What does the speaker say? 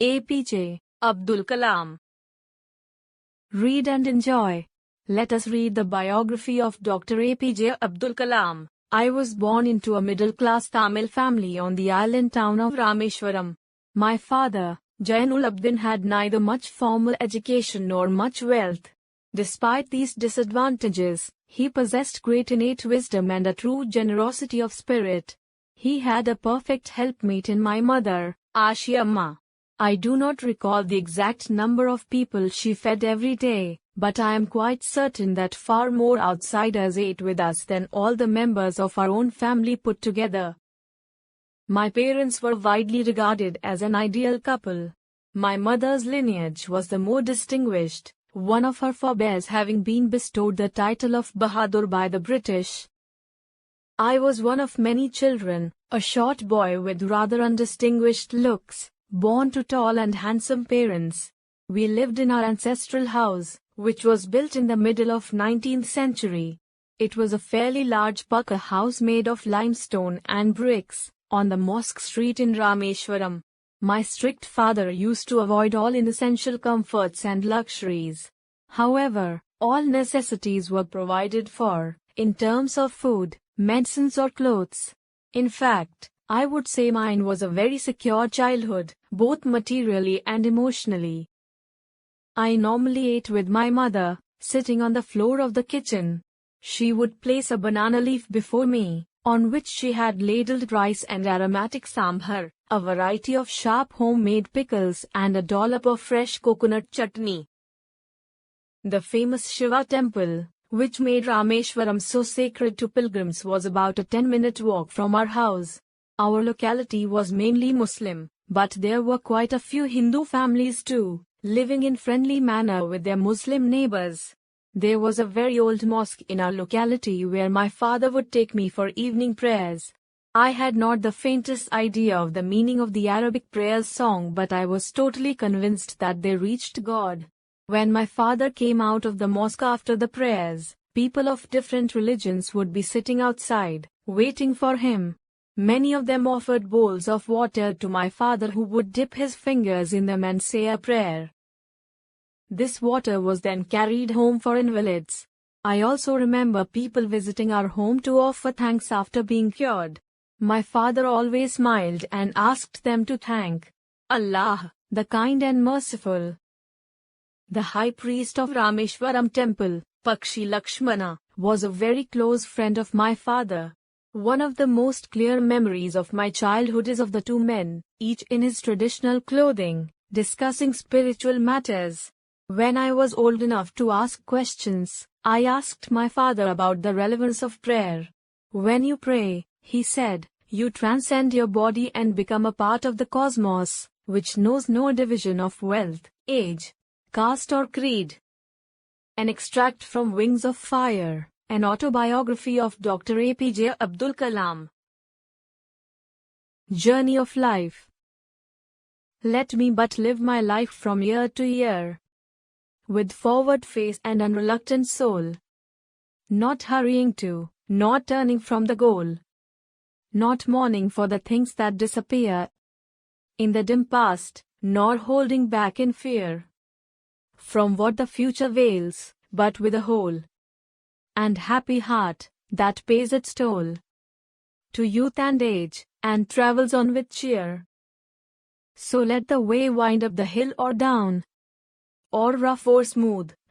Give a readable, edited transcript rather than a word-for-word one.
APJ Abdul Kalam. Read and enjoy. Let us read the biography of Dr. APJ Abdul Kalam. I was born into a middle-class Tamil family on the island town of Rameshwaram. My father, Jainul Abdin, had neither much formal education nor much wealth. Despite these disadvantages, he possessed great innate wisdom and a true generosity of spirit. He had a perfect helpmate in my mother, Ashiyamma. I do not recall the exact number of people she fed every day, but I am quite certain that far more outsiders ate with us than all the members of our own family put together. My parents were widely regarded as an ideal couple. My mother's lineage was the more distinguished, one of her forebears having been bestowed the title of Bahadur by the British. I was one of many children, a short boy with rather undistinguished looks, born to tall and handsome parents. We lived in our ancestral house, which was built in the middle of 19th century. It was a fairly large pucca house made of limestone and bricks, on the Mosque Street in Rameshwaram. My strict father used to avoid all inessential comforts and luxuries. However, all necessities were provided for, in terms of food, medicines or clothes. In fact, I would say mine was a very secure childhood, both materially and emotionally. I normally ate with my mother, sitting on the floor of the kitchen. She would place a banana leaf before me, on which she had ladled rice and aromatic sambar, a variety of sharp homemade pickles and a dollop of fresh coconut chutney. The famous Shiva temple, which made Rameshwaram so sacred to pilgrims, was about a 10-minute walk from our house. Our locality was mainly Muslim, but there were quite a few Hindu families too, living in friendly manner with their Muslim neighbors. There was a very old mosque in our locality where my father would take me for evening prayers. I had not the faintest idea of the meaning of the Arabic prayers song, but I was totally convinced that they reached God. When my father came out of the mosque after the prayers, people of different religions would be sitting outside, waiting for him. Many of them offered bowls of water to my father, who would dip his fingers in them and say a prayer. This water was then carried home for invalids. I also remember people visiting our home to offer thanks after being cured. My father always smiled and asked them to thank Allah, the kind and merciful. The high priest of Rameshwaram temple, Pakshi Lakshmana, was a very close friend of my father. One of the most clear memories of my childhood is of the two men, each in his traditional clothing, discussing spiritual matters. When I was old enough to ask questions, I asked my father about the relevance of prayer. When you pray, he said, you transcend your body and become a part of the cosmos, which knows no division of wealth, age, caste or creed. An extract from Wings of Fire, an autobiography of Dr. APJ Abdul Kalam. Journey of life. Let me but live my life from year to year, with forward face and unreluctant soul, not hurrying to, not turning from the goal, not mourning for the things that disappear in the dim past, nor holding back in fear from what the future veils, but with a whole and happy heart that pays its toll to youth and age, and travels on with cheer. So let the way wind up the hill or down, or rough or smooth,